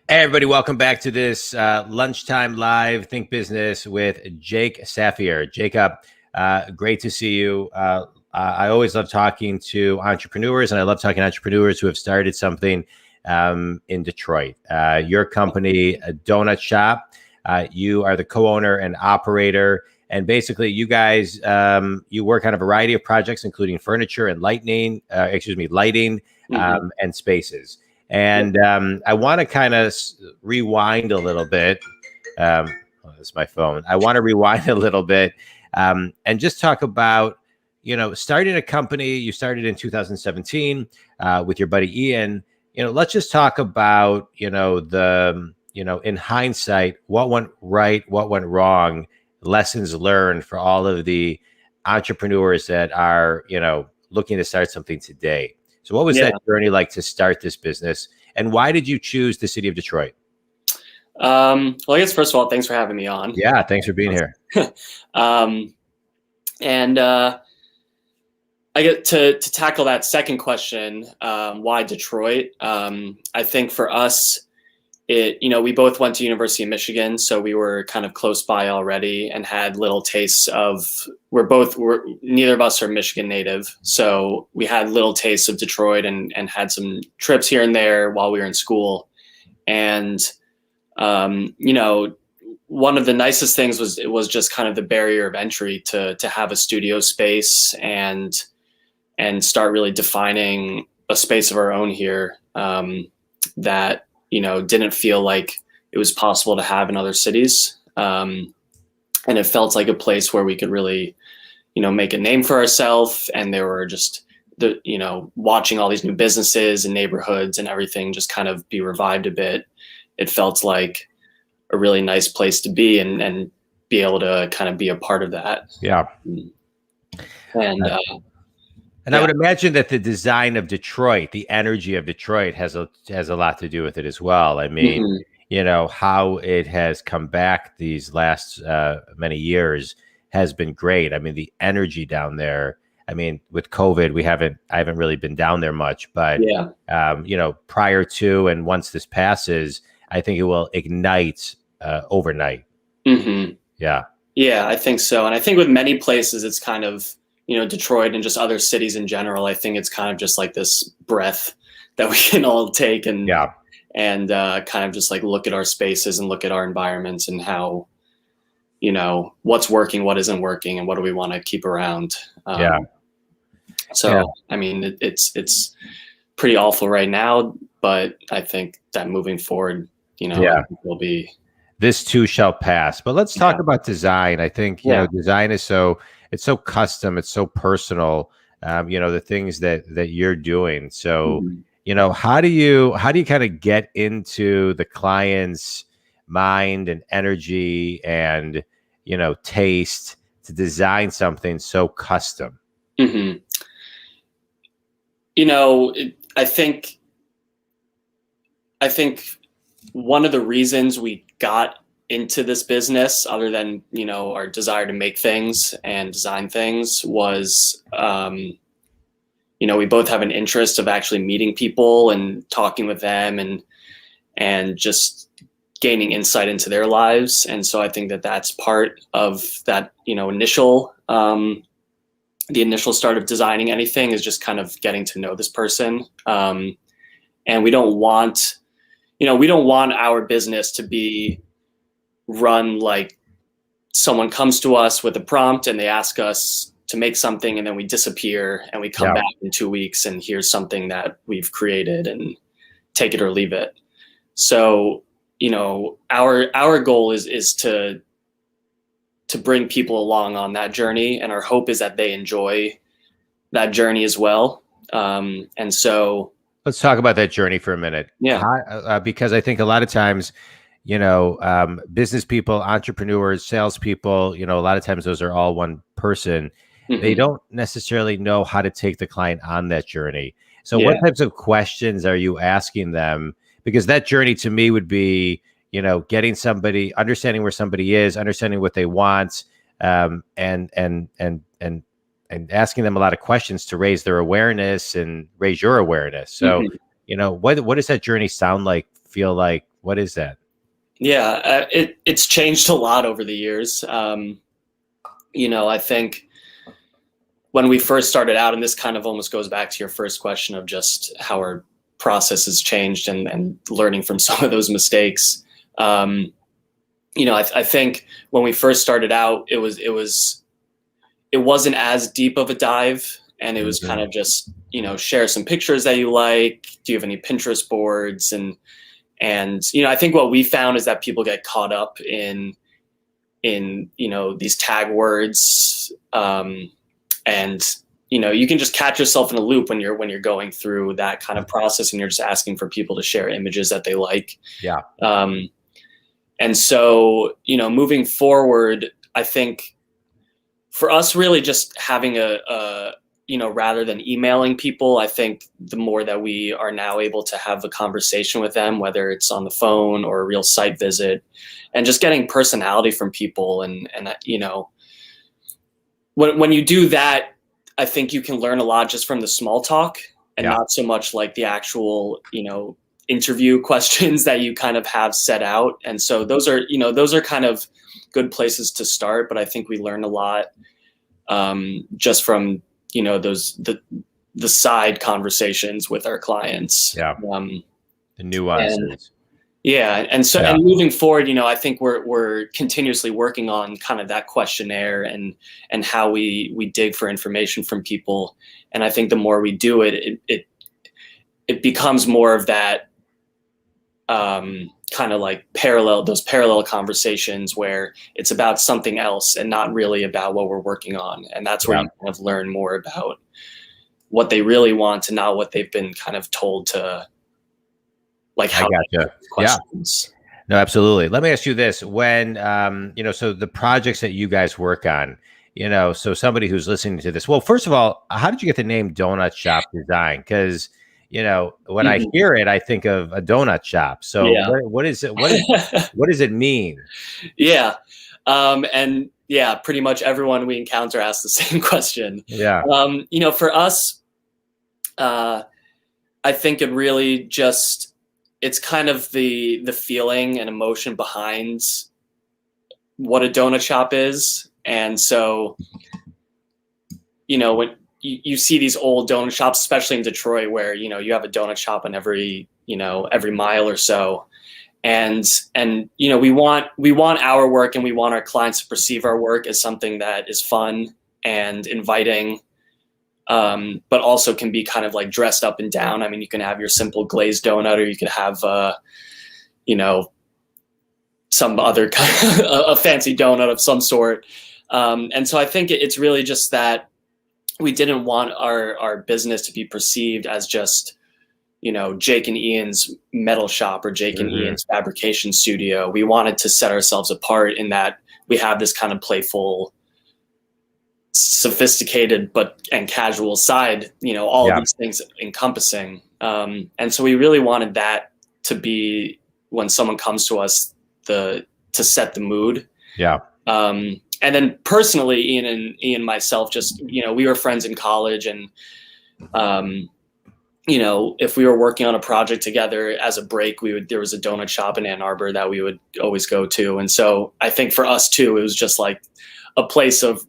Hey everybody, welcome back to this lunchtime live Think Business with Jacob Saphier. Jacob, great to see you. I always love talking to entrepreneurs, and I love talking to entrepreneurs who have started something in Detroit. Your company, a donut shop, you are the co-owner and operator, and basically you guys, you work on a variety of projects, including furniture and lighting, and spaces. And I want to kind of rewind a little bit. That's my phone. I want to rewind a little bit and just talk about, starting a company. You started in 2017 with your buddy Ian. Let's just talk about, in hindsight, what went right, what went wrong, lessons learned for all of the entrepreneurs that are, looking to start something today. So what was that journey like to start this business, and why did you choose the city of Detroit? Well, I guess first of all, thanks for having me on. Yeah, thanks for being here. And I get to tackle that second question, why Detroit? I think for us, we both went to University of Michigan, so we were kind of close by already and had little tastes of, neither of us are Michigan native. So we had little tastes of Detroit and had some trips here and there while we were in school. And, one of the nicest things was just kind of the barrier of entry to have a studio space and start really defining a space of our own here, that, didn't feel like it was possible to have in other cities. And it felt like a place where we could really, make a name for ourselves. And there were just watching all these new businesses and neighborhoods and everything just kind of be revived a bit. It felt like a really nice place to be and be able to kind of be a part of that. Yeah. And I would imagine that the design of Detroit, the energy of Detroit has a lot to do with it as well. I mean, how it has come back these last many years has been great. I mean, the energy down there, I mean, with COVID, I haven't really been down there much, but, prior to, and once this passes, I think it will ignite overnight. Mm-hmm. Yeah. Yeah, I think so. And I think with many places, it's kind of, Detroit and just other cities in general, I think it's kind of just like this breath that we can all take and kind of just like look at our spaces and look at our environments and how, what's working, what isn't working, and what do we want to keep around. So, I mean, it's pretty awful right now, but I think that moving forward, will be. This too shall pass. But let's talk about design. I think, design is it's so custom, it's so personal, the things that you're doing. So, how do you kind of get into the client's mind and energy and, taste to design something so custom? Mm-hmm. I think one of the reasons we got into this business, other than, our desire to make things and design things, was, we both have an interest of actually meeting people and talking with them and just gaining insight into their lives. And so I think that that's part of that, initial, the initial start of designing anything is just kind of getting to know this person. And we don't want our business to be run like someone comes to us with a prompt and they ask us to make something and then we disappear and we come back in 2 weeks and here's something that we've created and take it or leave it. So, our goal is to bring people along on that journey, and our hope is that they enjoy that journey as well. And so let's talk about that journey for a minute. Yeah. Because I think a lot of times, business people, entrepreneurs, salespeople, a lot of times those are all one person. Mm-hmm. They don't necessarily know how to take the client on that journey. So what types of questions are you asking them? Because that journey to me would be, getting somebody, understanding where somebody is, understanding what they want, and asking them a lot of questions to raise their awareness and raise your awareness. So, what does that journey sound like, feel like, What is that? Yeah, it's changed a lot over the years. I think when we first started out, and this kind of almost goes back to your first question of just how our process has changed and learning from some of those mistakes. I think when we first started out, it wasn't as deep of a dive, and it was kind of just, share some pictures that you like. Do you have any Pinterest boards? And I think what we found is that people get caught up in these tag words, and you can just catch yourself in a loop when you're going through that kind of process, and you're just asking for people to share images that they like. Yeah. And so, moving forward, I think for us, really just having rather than emailing people, I think the more that we are now able to have a conversation with them, whether it's on the phone or a real site visit, and just getting personality from people. And when you do that, I think you can learn a lot just from the small talk, and not so much like the actual, interview questions that you kind of have set out. And so those are kind of good places to start. But I think we learn a lot just from, the side conversations with our clients. Yeah. The nuances. And moving forward, I think we're continuously working on kind of that questionnaire and how we dig for information from people. And I think the more we do it, it becomes more of that kind of like those parallel conversations where it's about something else and not really about what we're working on. And that's where you kind of learn more about what they really want and not what they've been kind of told to, like, how I gotcha. questions. Yeah. No, absolutely. Let me ask you this. When, so the projects that you guys work on, so somebody who's listening to this, well, first of all, how did you get the name Donut Shop Design? Because when I hear it, I think of a donut shop. So what is it? What does it mean? Yeah. And yeah, pretty much everyone we encounter asks the same question. Yeah. For us, I think it really just, it's kind of the feeling and emotion behind what a donut shop is. And so, when you see these old donut shops, especially in Detroit, where, you have a donut shop on every mile or so. And we want our work, and we want our clients to perceive our work as something that is fun and inviting, but also can be kind of like dressed up and down. I mean, you can have your simple glazed donut, or you could have, some other kind of a fancy donut of some sort. And so I think it's really just that we didn't want our business to be perceived as just, Jake and Ian's metal shop or Jake and Ian's fabrication studio. We wanted to set ourselves apart in that we have this kind of playful, sophisticated, and casual side, all of these things encompassing. And so we really wanted that to be, when someone comes to us, to set the mood. Yeah. And then personally, Ian and myself, just, we were friends in college, and, if we were working on a project together as a break, there was a donut shop in Ann Arbor that we would always go to. And so I think for us too, it was just like a place of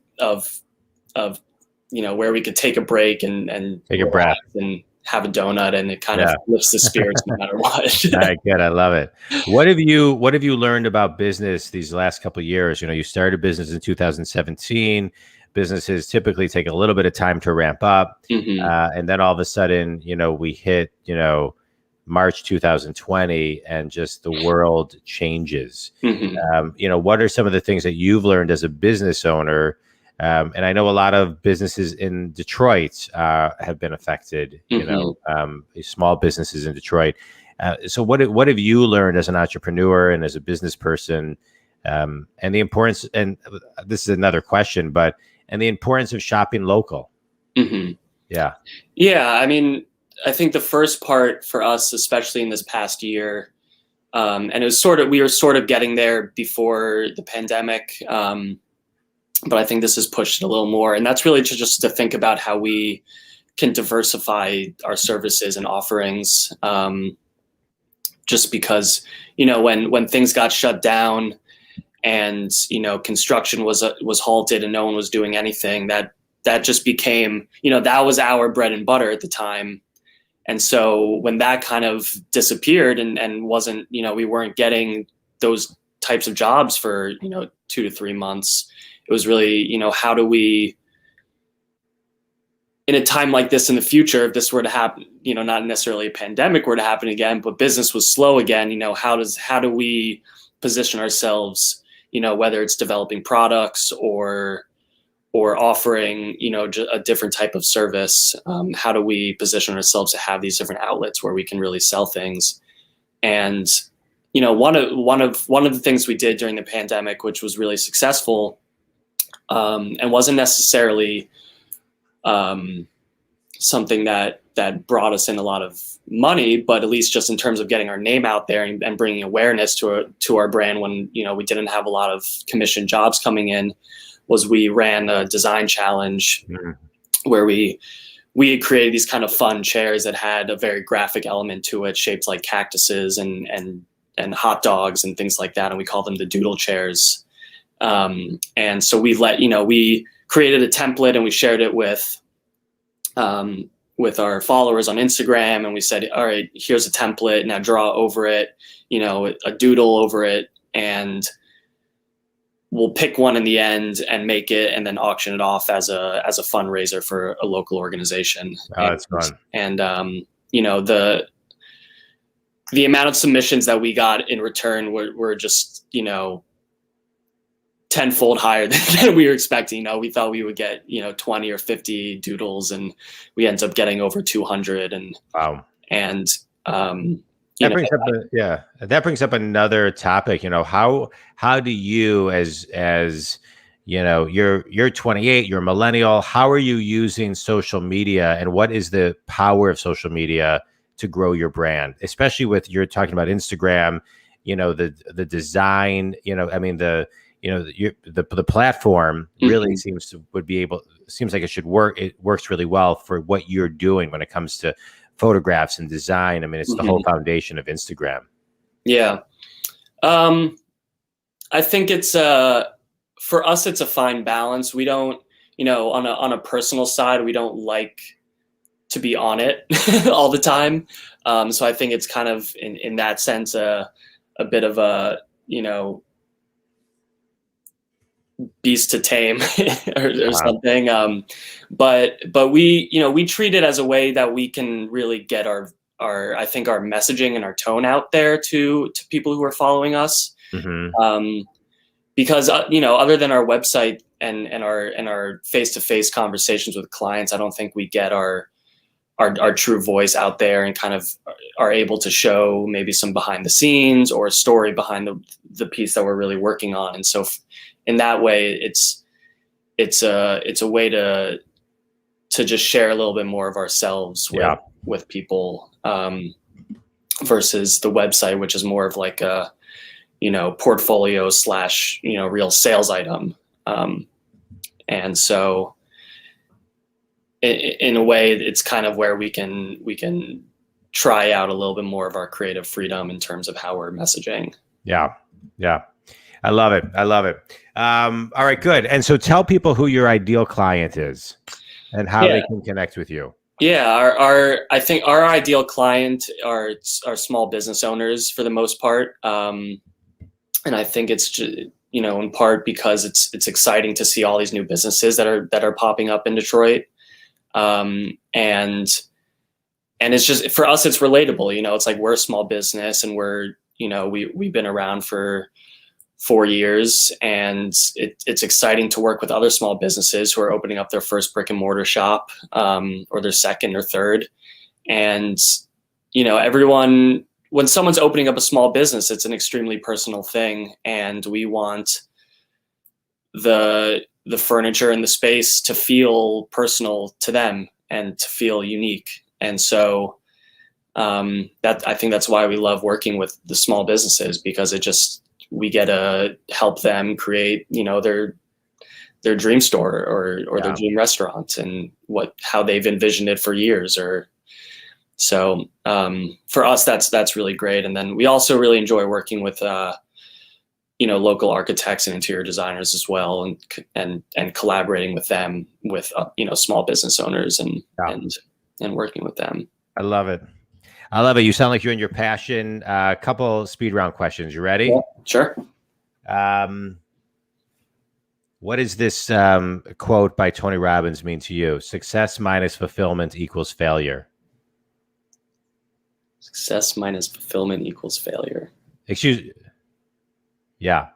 where we could take a break and take a breath and have a donut, and it kind of lifts the spirits no matter what. All right, good. I love it. What have you learned about business these last couple of years? You started business in 2017. Businesses typically take a little bit of time to ramp up. And then all of a sudden, we hit, March 2020, and just the world changes. What are some of the things that you've learned as a business owner? And I know a lot of businesses in Detroit have been affected, small businesses in Detroit. So what have you learned as an entrepreneur and as a business person, and the importance, and this is another question, and the importance of shopping local? Yeah. I mean, I think the first part for us, especially in this past year, and it was we were sort of getting there before the pandemic, but I think this has pushed it a little more. And that's really just to think about how we can diversify our services and offerings. just because, when things got shut down and, construction was halted and no one was doing anything, that just became, that was our bread and butter at the time. And so when that kind of disappeared and wasn't, we weren't getting those types of jobs for, 2 to 3 months, it was really, how do we, in a time like this in the future, if this were to happen, not necessarily a pandemic were to happen again, but business was slow again, how do we position ourselves, whether it's developing products or offering, a different type of service. How do we position ourselves to have these different outlets where we can really sell things? And, one of the things we did during the pandemic, which was really successful, and wasn't necessarily something that brought us in a lot of money, but at least just in terms of getting our name out there and bringing awareness to our brand when, we didn't have a lot of commission jobs coming in, was we ran a design challenge where we had created these kind of fun chairs that had a very graphic element to it, shaped like cactuses and hot dogs and things like that. And we call them the doodle chairs. And so we created a template and we shared it with our followers on Instagram. And we said, all right, here's a template, now draw over it, a doodle over it. And we'll pick one in the end and make it and then auction it off as a fundraiser for a local organization. Oh, that's fun. And, the amount of submissions that we got in return were just, tenfold higher than we were expecting. We thought we would get, 20 or 50 doodles, and we ended up getting over 200. And, wow. And, that brings up another topic. How do you, as you're 28, you're a millennial, how are you using social media, and what is the power of social media to grow your brand, especially with, you're talking about Instagram, the design, the platform really seems like it should work. It works really well for what you're doing when it comes to photographs and design. I mean, it's the whole foundation of Instagram. Yeah. I think it's for us, it's a fine balance. We don't, on a personal side, we don't like to be on it all the time. So I think it's kind of in that sense, a bit of a, beast to tame or something. But we treat it as a way that we can really get our messaging and our tone out there to people who are following us. Because, other than our website and our face-to-face conversations with clients, I don't think we get our true voice out there and kind of are able to show maybe some behind the scenes or a story behind the piece that we're really working on. And so in that way, it's a way to just share a little bit more of ourselves with people, versus the website, which is more of like a, portfolio / real sales item. And so in a way, it's kind of where we can try out a little bit more of our creative freedom in terms of how we're messaging. Yeah. I love it. All right, good. And so tell people who your ideal client is and how they can connect with you. Yeah, I think our ideal client are small business owners for the most part. And I think it's, in part because it's exciting to see all these new businesses that are popping up in Detroit. And it's just, for us, it's relatable, it's like we're a small business and we've been around for 4 years, and it's exciting to work with other small businesses who are opening up their first brick and mortar shop, or their second or third. And, everyone, when someone's opening up a small business, it's an extremely personal thing. And we want the furniture and the space to feel personal to them and to feel unique. And so, I think that's why we love working with the small businesses, because we get to help them create, their dream store or their dream restaurant and how they've envisioned it for years, or, So for us, that's really great. And then we also really enjoy working with local architects and interior designers as well, and collaborating with them with small business owners and working with them. I love it. I love it. You sound like you're in your passion. A couple speed round questions. You ready? Yeah, sure. What does this quote by Tony Robbins mean to you? Success minus fulfillment equals failure. Success minus fulfillment equals failure. Yeah.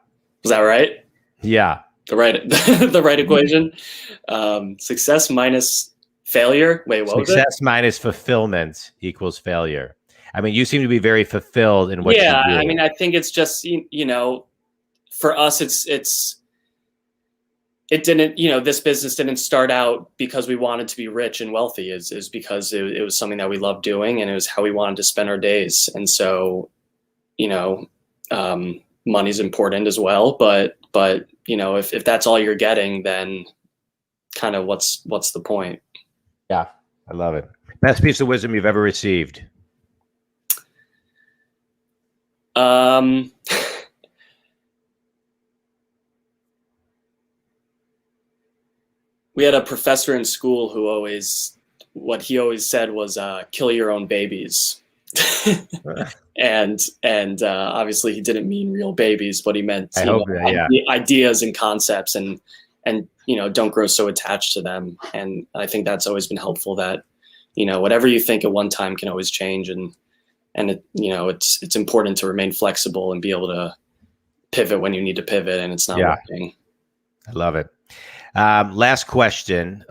Was that right? Yeah. The right equation. Success minus failure. Wait, what was it? Success minus fulfillment equals failure. I mean, you seem to be very fulfilled in what you do. I mean, I think it's just, for us, it didn't, this business didn't start out because we wanted to be rich and wealthy. Is because it was something that we loved doing, and it was how we wanted to spend our days. And so, money's important as well, but if that's all you're getting, then kind of what's the point? Yeah, I love it. Best piece of wisdom you've ever received? We had a professor in school who what he always said was, kill your own babies. and obviously he didn't mean real babies, but he meant ideas and concepts, and don't grow so attached to them. And I think that's always been helpful, that whatever you think at one time can always change, and it's important to remain flexible and be able to pivot when you need to pivot and it's not working. I love it. Last question.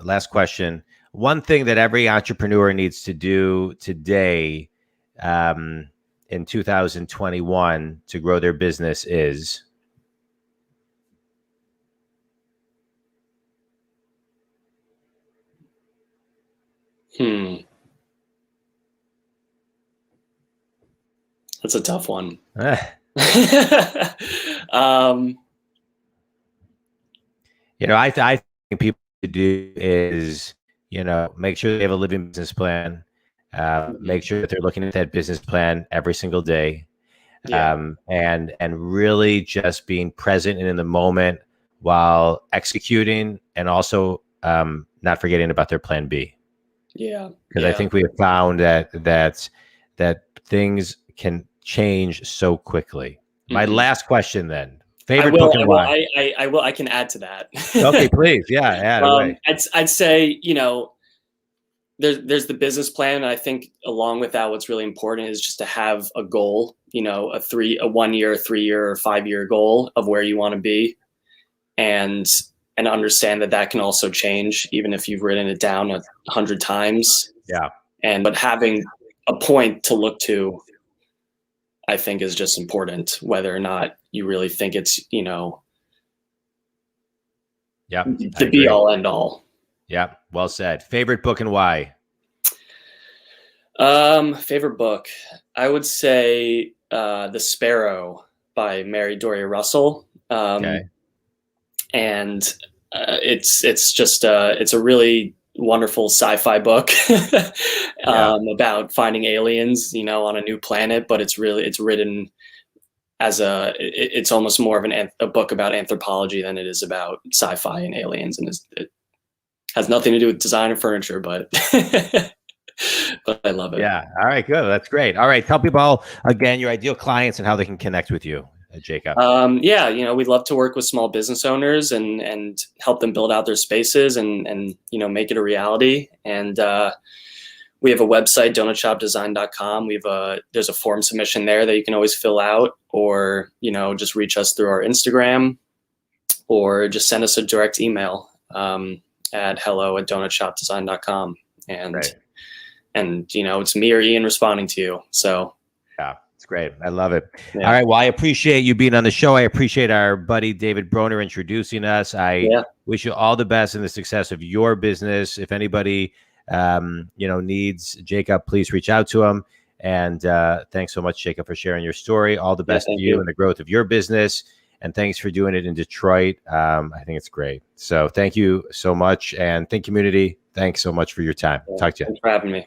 One thing that every entrepreneur needs to do today in 2021 to grow their business is? That's a tough one. I think people to do is, make sure they have a living business plan. Make sure that they're looking at that business plan every single day, and really just being present and in the moment while executing, and also not forgetting about their plan B. Yeah, because I think we have found that things can change so quickly. My last question then. Favorite book and why? I can add to that. Okay, please. Yeah, add away. I'd say, there's the business plan. And I think along with that, what's really important is just to have a goal, a 1 year, 3 year, or 5 year goal of where you want to be, and understand that can also change even if you've written it down 100 times. Yeah. But having a point to look to, I think, is just important, whether or not you really think it's, the be all end all. Yeah. Well said. Favorite book and why? Favorite book, I would say The Sparrow by Mary Doria Russell. Okay. And it's just it's a really wonderful sci-fi book about finding aliens, on a new planet, but it's written as it's almost more of a book about anthropology than it is about sci-fi and aliens, and it has nothing to do with design or furniture, but but I love it. Yeah. All right, good. That's great. All right. Tell people again your ideal clients and how they can connect with you, Jacob. We'd love to work with small business owners and help them build out their spaces and make it a reality. And we have a website, donutshopdesign.com. There's a form submission there that you can always fill out, or just reach us through our Instagram, or just send us a direct email at hello@donutshopdesign.com. And it's me or Ian responding to you. So yeah, it's great. I love it. Yeah. All right. Well, I appreciate you being on the show. I appreciate our buddy David Broner introducing us. I wish you all the best in the success of your business. If anybody needs Jacob, please reach out to him. And thanks so much, Jacob, for sharing your story. All the best to you and the growth of your business. And thanks for doing it in Detroit. I think it's great. So thank you so much. And Think Community, thanks so much for your time. Talk to you. Thanks for having me.